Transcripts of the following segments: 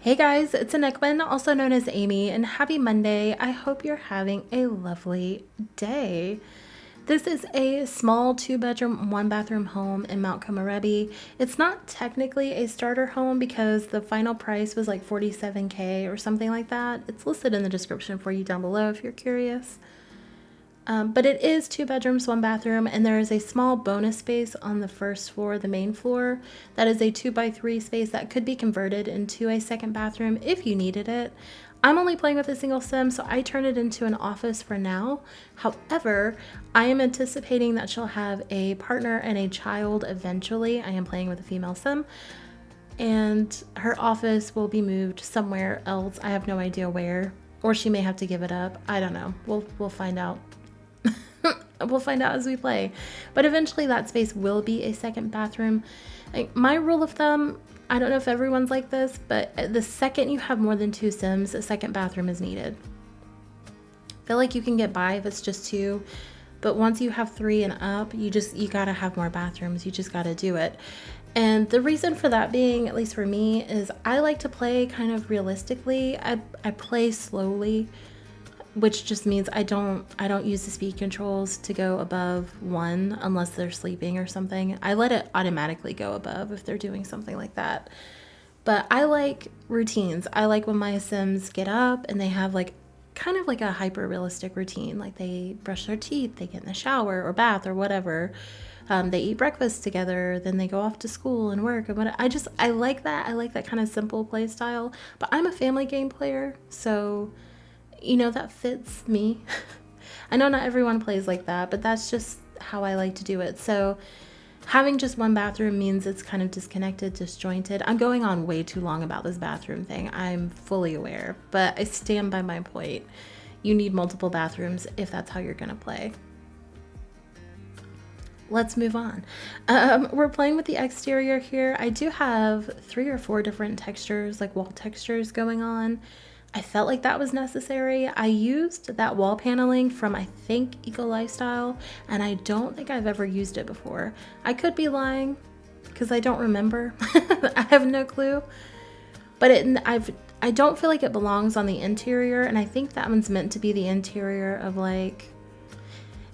Hey guys, it's ANicWin, also known as Amy, and happy Monday. I hope you're having a lovely day. This is a small 2-bedroom, 1-bathroom home in Mount Komorebi. It's not technically a starter home because the final price was like $47K or something like that. It's listed in the description for you down below if you're curious. But it is 2 bedrooms, 1 bathroom, and there is a small bonus space on the first floor, the main floor. That is a 2x3 space that could be converted into a second bathroom if you needed it. I'm only playing with a single sim, so I turned it into an office for now. However, I am anticipating that she'll have a partner and a child eventually. I am playing with a female sim, and her office will be moved somewhere else. I have no idea where, or she may have to give it up. I don't know. We'll find out. We'll find out as we play. But eventually that space will be a second bathroom. Like, my rule of thumb, I don't know if everyone's like this, but the second you have more than 2 sims, a second bathroom is needed. I feel like you can get by if it's just 2, but once you have 3 and up, you gotta have more bathrooms. You just gotta do it. And the reason for that being, at least for me, is I like to play kind of realistically. I play slowly, which just means I don't use the speed controls to go above 1 unless they're sleeping or something. I let it automatically go above if they're doing something like that. But I like routines. I like when my sims get up and they have like kind of like a hyper realistic routine. Like they brush their teeth, they get in the shower or bath or whatever. They eat breakfast together, then they go off to school and work and what. I like that. I like that kind of simple play style. But I'm a family game player, so that fits me. I know not everyone plays like that, but that's just how I like to do it. So having just 1 bathroom means it's kind of disconnected, disjointed. I'm going on way too long about this bathroom thing. I'm fully aware, but I stand by my point. You need multiple bathrooms if that's how you're going to play. Let's move on. We're playing with the exterior here. I do have 3 or 4 different textures, like wall textures going on. I felt like that was necessary. I used that wall paneling from, I think, Eco Lifestyle, and I don't think I've ever used it before. I could be lying because I don't remember. I have no clue. But I don't feel like it belongs on the interior, and I think that one's meant to be the interior of, like,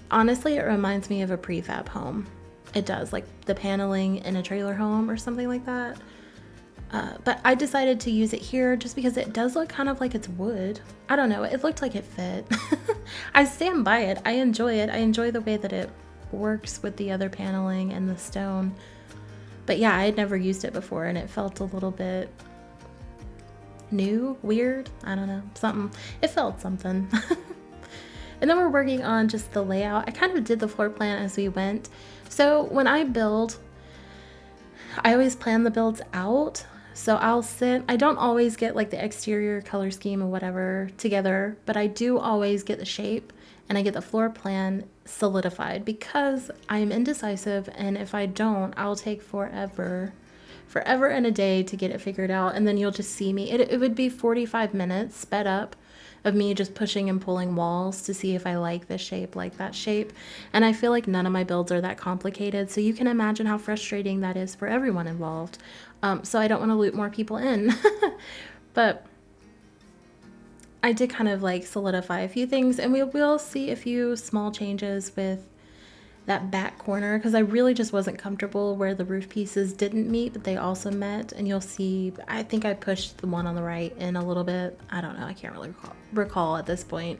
honestly, it reminds me of a prefab home. It does, like the paneling in a trailer home or something like that. But I decided to use it here just because it does look kind of like it's wood. I don't know, it looked like it fit. I stand by it. I enjoy it. I enjoy the way that it works with the other paneling and the stone. But yeah, I had never used it before and it felt a little bit new, weird. I don't know, something. It felt something. And then we're working on just the layout. I kind of did the floor plan as we went. So when I build, I always plan the builds out. So I don't always get like the exterior color scheme or whatever together, but I do always get the shape and I get the floor plan solidified because I am indecisive, and if I don't, I'll take forever and a day to get it figured out, and then you'll just see me. It would be 45 minutes sped up of me just pushing and pulling walls to see if I like this shape, like that shape. And I feel like none of my builds are that complicated, so you can imagine how frustrating that is for everyone involved. So I don't want to loop more people in. But I did kind of like solidify a few things, and we will see a few small changes with that back corner because I really just wasn't comfortable where the roof pieces didn't meet, but they also met. And you'll see, I think I pushed the one on the right in a little bit. I don't know, I can't really recall at this point.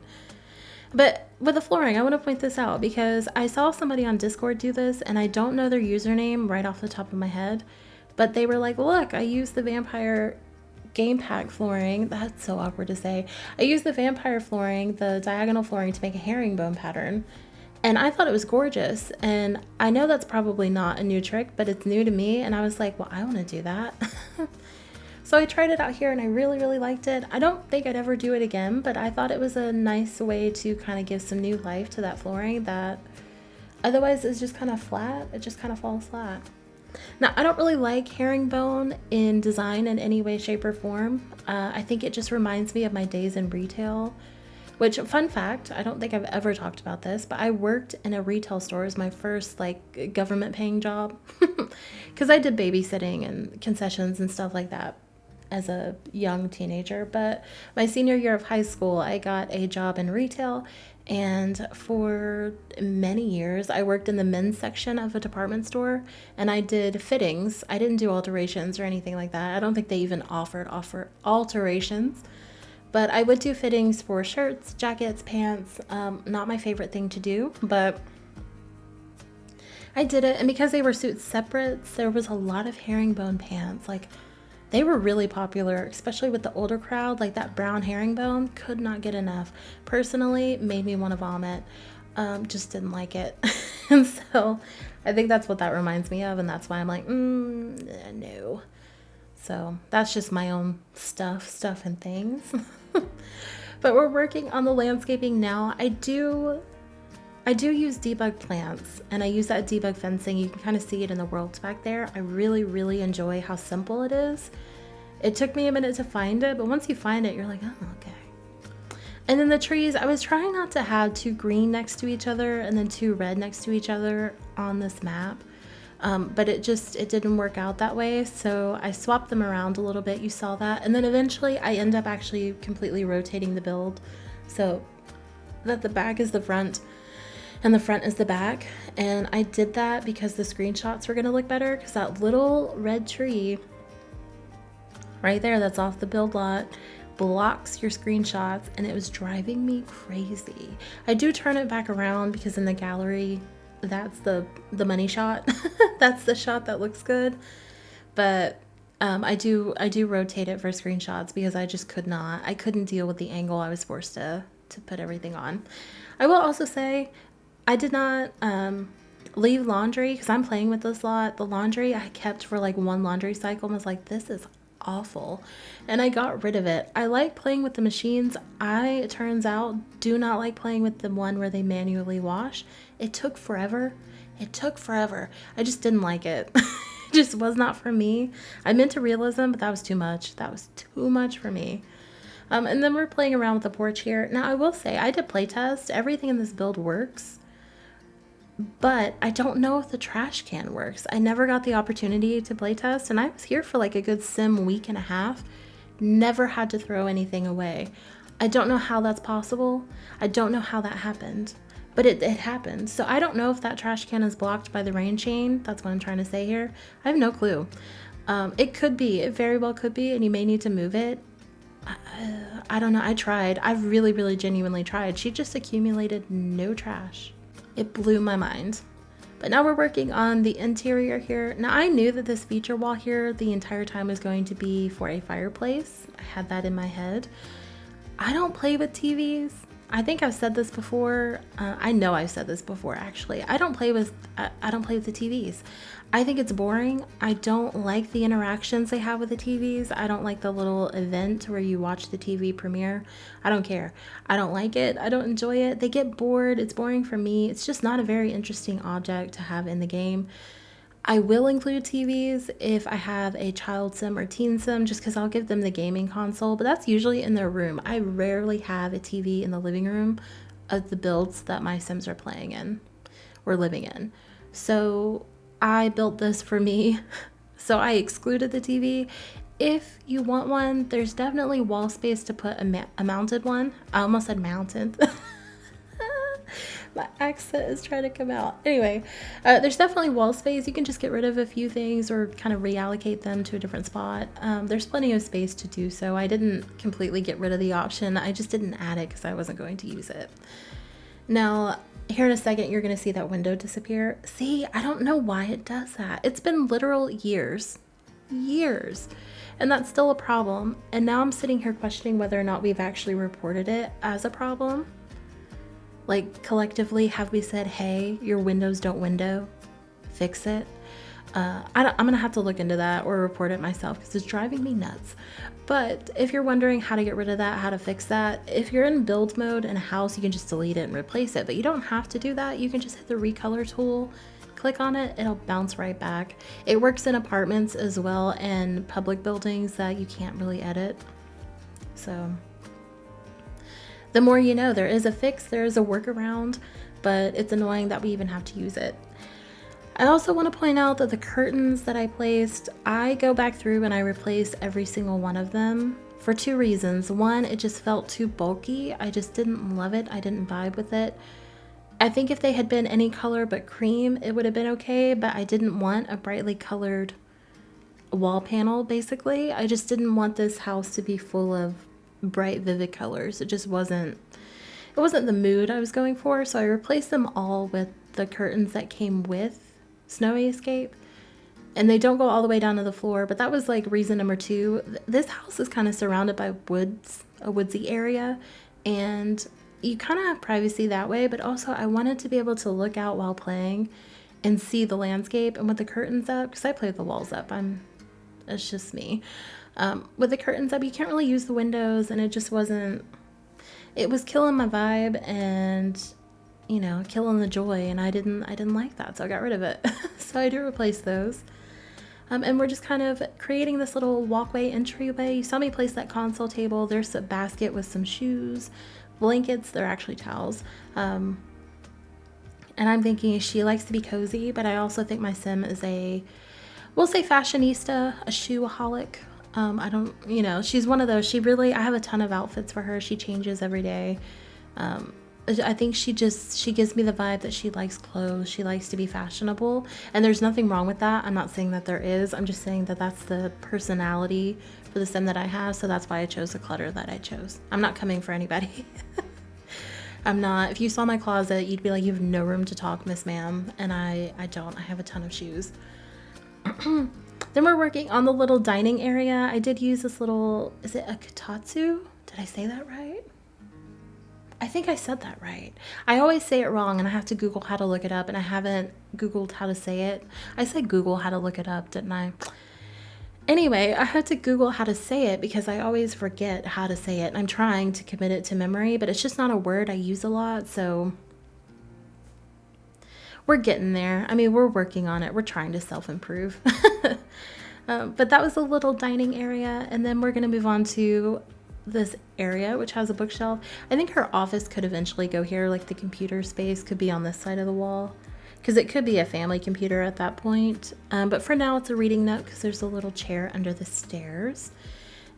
But with the flooring, I want to point this out because I saw somebody on Discord do this, and I don't know their username right off the top of my head, but they were like, look, I used the vampire game pack flooring. That's so awkward to say. I used the vampire flooring, the diagonal flooring, to make a herringbone pattern. And I thought it was gorgeous. And I know that's probably not a new trick, but it's new to me. And I was like, well, I want to do that. So I tried it out here and I really, really liked it. I don't think I'd ever do it again, but I thought it was a nice way to kind of give some new life to that flooring that otherwise is just kind of flat. It just kind of falls flat. Now, I don't really like herringbone in design in any way, shape, or form. I think it just reminds me of my days in retail, which, fun fact, I don't think I've ever talked about this, but I worked in a retail store as my first like government paying job because I did babysitting and concessions and stuff like that. as a young teenager, but my senior year of high school, I got a job in retail. And for many years, I worked in the men's section of a department store, and I did fittings. I didn't do alterations or anything like that. I don't think they even offer alterations, but I would do fittings for shirts, jackets, pants. Not my favorite thing to do, but I did it. And because they were suit separates, there was a lot of herringbone pants. Like, they were really popular, especially with the older crowd. Like, that brown herringbone, could not get enough. Personally, made me want to vomit. Just didn't like it. And so I think that's what that reminds me of. And that's why I'm like, no. So that's just my own stuff and things. But we're working on the landscaping now. I do use debug plants, and I use that debug fencing. You can kind of see it in the worlds back there. I really enjoy how simple it is. It took me a minute to find it, but once you find it, you're like, oh, okay. And then the trees, I was trying not to have 2 green next to each other and then 2 red next to each other on this map. But it didn't work out that way. So I swapped them around a little bit. You saw that. And then eventually I end up actually completely rotating the build so that the back is the front and the front is the back. And I did that because the screenshots were going to look better, because that little red tree right there that's off the build lot blocks your screenshots, and it was driving me crazy. I do turn it back around because in the gallery, that's the money shot. That's the shot that looks good. But I do rotate it for screenshots because I just couldn't deal with the angle I was forced to put everything on. I will also say I did not leave laundry because I'm playing with this lot. The laundry I kept for like 1 laundry cycle and was like, this is awful. And I got rid of it. I like playing with the machines. It turns out, do not like playing with the one where they manually wash. It took forever. I just didn't like it. It just was not for me. I'm into realism, but that was too much. That was too much for me. And then we're playing around with the porch here. Now, I will say, I did playtest. Everything in this build works. But I don't know if the trash can works. I never got the opportunity to playtest, and I was here for like a good sim week and a half. Never had to throw anything away. I don't know how that's possible. I don't know how that happened, but it happened. So I don't know if that trash can is blocked by the rain chain. That's what I'm trying to say here. I have no clue. It could be. It very well could be, and you may need to move it. I don't know. I tried. I really genuinely tried. She just accumulated no trash. It blew my mind. But now we're working on the interior here. Now, I knew that this feature wall here the entire time was going to be for a fireplace. I had that in my head. I don't play with TVs. I think I've said this before. I know I've said this before, actually. I don't play with the TVs. I think it's boring. I don't like the interactions they have with the TVs. I don't like the little event where you watch the TV premiere. I don't care. I don't like it. I don't enjoy it. They get bored. It's boring for me. It's just not a very interesting object to have in the game. I will include TVs if I have a child sim or teen sim, just because I'll give them the gaming console, but that's usually in their room. I rarely have a TV in the living room of the builds that my sims are playing in or living in. So I built this for me, so I excluded the TV. If you want one, there's definitely wall space to put a mounted one. I almost said mounted. My accent is trying to come out. Anyway, there's definitely wall space. You can just get rid of a few things or kind of reallocate them to a different spot. There's plenty of space to do so. I didn't completely get rid of the option. I just didn't add it because I wasn't going to use it. Now, here in a second, you're going to see that window disappear. See, I don't know why it does that. It's been literal years. And that's still a problem. And now I'm sitting here questioning whether or not we've actually reported it as a problem. Like, collectively, have we said, hey, your windows don't window, fix it? I'm going to have to look into that or report it myself because it's driving me nuts. But if you're wondering how to get rid of that, how to fix that, if you're in build mode in a house, you can just delete it and replace it. But you don't have to do that. You can just hit the recolor tool, click on it, it'll bounce right back. It works in apartments as well and public buildings that you can't really edit. So the more you know, there is a fix, there is a workaround, but it's annoying that we even have to use it. I also want to point out that the curtains that I placed, I go back through and I replace every single one of them for two reasons. One, it just felt too bulky. I just didn't love it. I didn't vibe with it. I think if they had been any color but cream, it would have been okay, but I didn't want a brightly colored wall panel, basically. I just didn't want this house to be full of bright, vivid colors. It wasn't the mood I was going for, so I replaced them all with the curtains that came with Snowy Escape. And they don't go all the way down to the floor, but that was like reason number two. This house is kind of surrounded by woods, a woodsy area, and you kind of have privacy that way, but also I wanted to be able to look out while playing and see the landscape. And with the curtains up, because I play with the walls up, it's just me. With the curtains up, you can't really use the windows, and it was killing my vibe and, you know, killing the joy, and I didn't like that, so I got rid of it. So I do replace those. And we're just kind of creating this little walkway entryway. You saw me place that console table. There's a basket with some shoes, blankets. They're actually towels. And I'm thinking she likes to be cozy, but I also think my sim is we'll say fashionista, a shoeaholic. I don't, you know, she's one of those. I have a ton of outfits for her. She changes every day. I think she gives me the vibe that she likes clothes. She likes to be fashionable, and there's nothing wrong with that. I'm not saying that there is. I'm just saying that that's the personality for the sim that I have, so that's why I chose the clutter that I chose. I'm not coming for anybody. I'm not. If you saw my closet, you'd be like, you have no room to talk, Miss Ma'am, and I don't. I have a ton of shoes. Then we're working on the little dining area. I did use this little, is it a kotatsu? Did I say that right? I think I said that right. I always say it wrong, and I have to Google how to look it up, and I haven't Googled how to say it. I said Google how to look it up, didn't I? Anyway, I had to Google how to say it because I always forget how to say it. I'm trying to commit it to memory, but it's just not a word I use a lot, so we're getting there. I mean, we're working on it. We're trying to self-improve. But that was a little dining area, and then we're going to move on to this area, which has a bookshelf. I think her office could eventually go here, like the computer space could be on this side of the wall, because it could be a family computer at that point. But for now, it's a reading nook because there's a little chair under the stairs.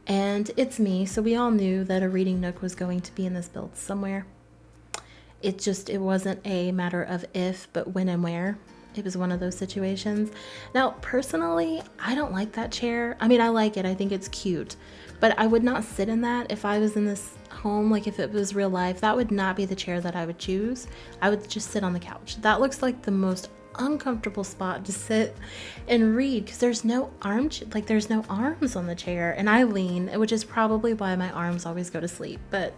And it's me, so we all knew that a reading nook was going to be in this build somewhere. It wasn't a matter of if, but when and where. It was one of those situations. Now, personally, I don't like that chair. I mean, I like it. I think it's cute. But I would not sit in that if I was in this home. Like, if it was real life, that would not be the chair that I would choose. I would just sit on the couch. That looks like the most uncomfortable spot to sit and read because there's no there's no arms on the chair. And I lean, which is probably why my arms always go to sleep. But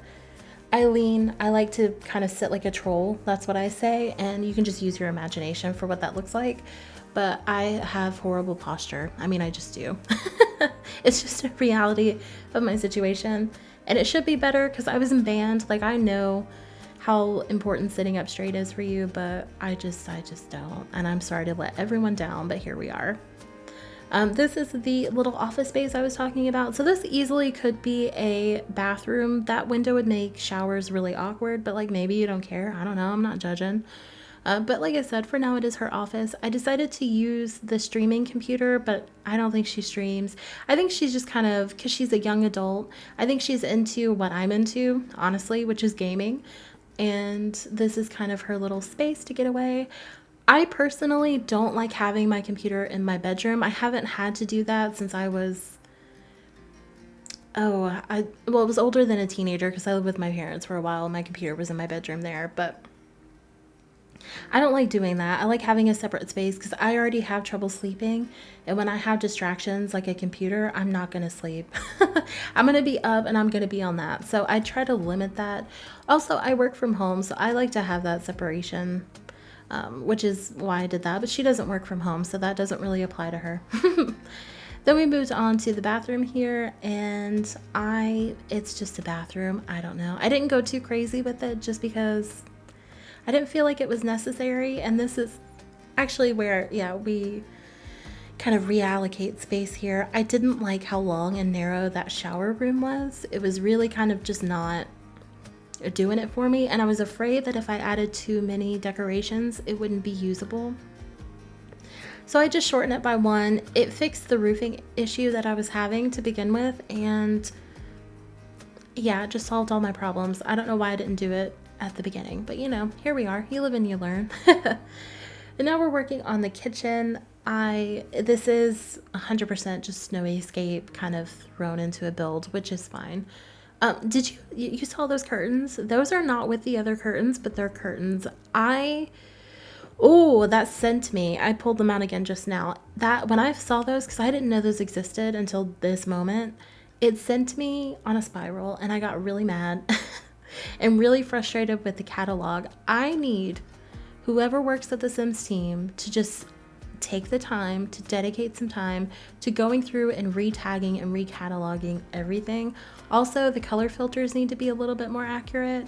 I lean. I like to kind of sit like a troll. That's what I say. And you can just use your imagination for what that looks like. But I have horrible posture. I mean, I just do. It's just a reality of my situation. And it should be better because I was in band. Like, I know how important sitting up straight is for you, but I just don't. And I'm sorry to let everyone down, but here we are. This is the little office space I was talking about. So this easily could be a bathroom. That window would make showers really awkward, but like maybe you don't care. I don't know. I'm not judging. But like I said, for now it is her office. I decided to use the streaming computer, but I don't think she streams. I think she's just kind of, because she's a young adult, I think she's into what I'm into, honestly, which is gaming. And this is kind of her little space to get away. I personally don't like having my computer in my bedroom. I haven't had to do that since I was, it was older than a teenager because I lived with my parents for a while. My computer was in my bedroom there, but I don't like doing that. I like having a separate space because I already have trouble sleeping. And when I have distractions like a computer, I'm not going to sleep. I'm going to be up and I'm going to be on that. So I try to limit that. Also, I work from home, so I like to have that separation, which is why I did that. But she doesn't work from home, so that doesn't really apply to her. Then we moved on to the bathroom here, and it's just a bathroom. I don't know. I didn't go too crazy with it just because I didn't feel like it was necessary. And this is actually where, we kind of reallocate space here. I didn't like how long and narrow that shower room was. It was really kind of just not doing it for me. And I was afraid that if I added too many decorations, it wouldn't be usable. So I just shortened it by 1. It fixed the roofing issue that I was having to begin with, and yeah, it just solved all my problems. I don't know why I didn't do it at the beginning, but you know, here we are. You live and you learn. And now we're working on the kitchen. This is 100% just Snowyscape kind of thrown into a build, which is fine. Did you saw those curtains? Those are not with the other curtains, but they're curtains. Oh, that sent me. I pulled them out again just now. That when I saw those, because I didn't know those existed until this moment, it sent me on a spiral, and I got really mad and really frustrated with the catalog. I need whoever works at the Sims team to just take the time to dedicate some time to going through and re-tagging and re-cataloging everything. Also, the color filters need to be a little bit more accurate,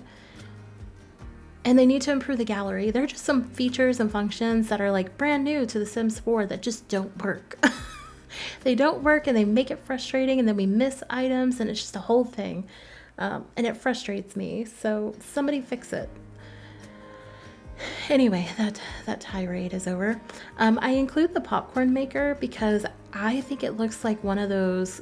and they need to improve the gallery. There are just some features and functions that are like brand new to the Sims 4 that just don't work. They don't work, and they make it frustrating, and then we miss items, and it's just a whole thing, and it frustrates me. So somebody fix it. Anyway, that tirade is over. I include the popcorn maker because I think it looks like one of those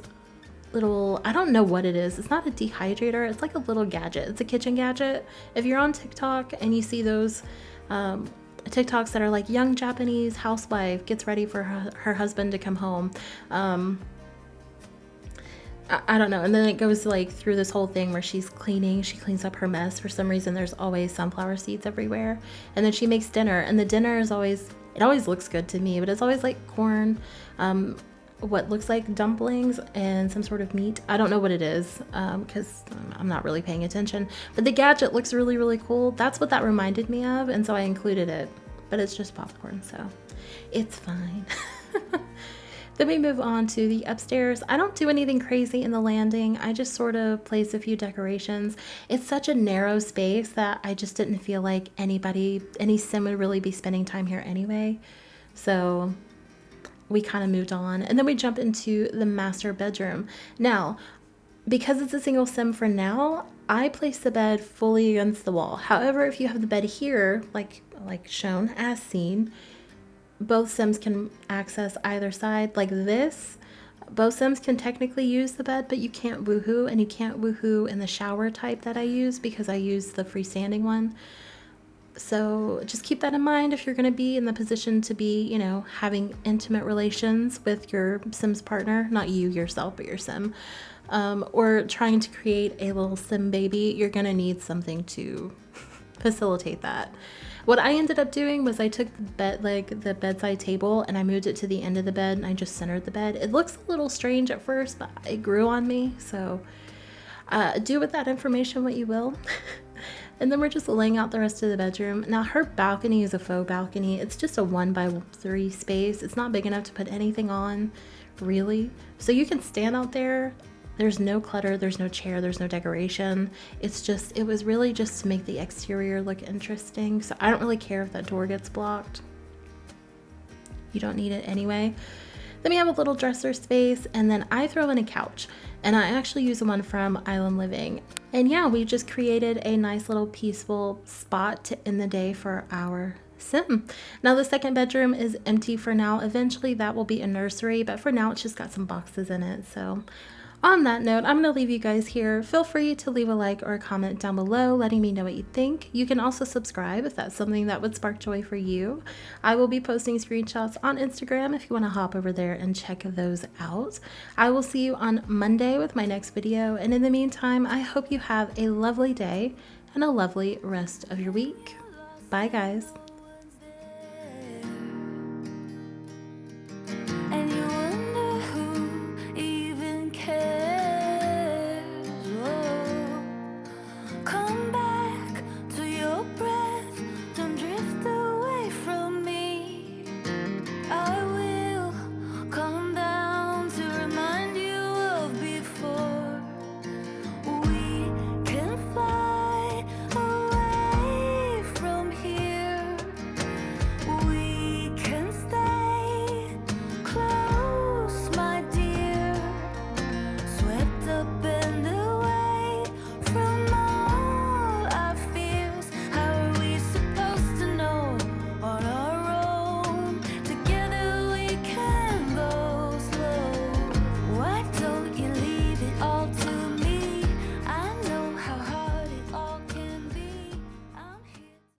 little, I don't know what it is. It's not a dehydrator. It's like a little gadget. It's a kitchen gadget. If you're on TikTok and you see those TikToks that are like young Japanese housewife gets ready for her husband to come home. I don't know. And then it goes like through this whole thing where she's cleaning. She cleans up her mess. For some reason, there's always sunflower seeds everywhere. And then she makes dinner. And the dinner is always, it always looks good to me, but it's always like corn, what looks like dumplings and some sort of meat. I don't know what it is because I'm not really paying attention. But the gadget looks really, really cool. That's what that reminded me of. And so I included it. But it's just popcorn, so it's fine. Then we move on to the upstairs. I don't do anything crazy in the landing. I just sort of place a few decorations. It's such a narrow space that I just didn't feel like any sim would really be spending time here anyway. So we kind of moved on. And then we jump into the master bedroom. Now, because it's a single sim for now, I place the bed fully against the wall. However, if you have the bed here, like shown as seen, both sims can access either side like this. Both sims can technically use the bed, but you can't woohoo, and you can't woohoo in the shower type that I use because I use the freestanding one. So just keep that in mind if you're going to be in the position to be, you know, having intimate relations with your Sim's partner, not you yourself, but your Sim, or trying to create a little Sim baby. You're going to need something to facilitate that. What I ended up doing was I took the bedside table, and I moved it to the end of the bed, and I just centered the bed. It looks a little strange at first, but it grew on me. So do with that information what you will. And then we're just laying out the rest of the bedroom. Now her balcony is a faux balcony. It's just a 1x3 space. It's not big enough to put anything on, really. So you can stand out there. There's no clutter, there's no chair, there's no decoration. It was really just to make the exterior look interesting. So I don't really care if that door gets blocked. You don't need it anyway. Then we have a little dresser space, and then I throw in a couch, and I actually use the one from Island Living. And yeah, we just created a nice little peaceful spot to end the day for our Sim. Now the second bedroom is empty for now. Eventually that will be a nursery, but for now it's just got some boxes in it. So on that note, I'm going to leave you guys here. Feel free to leave a like or a comment down below letting me know what you think. You can also subscribe if that's something that would spark joy for you. I will be posting screenshots on Instagram if you want to hop over there and check those out. I will see you on Monday with my next video, and in the meantime, I hope you have a lovely day and a lovely rest of your week. Bye guys.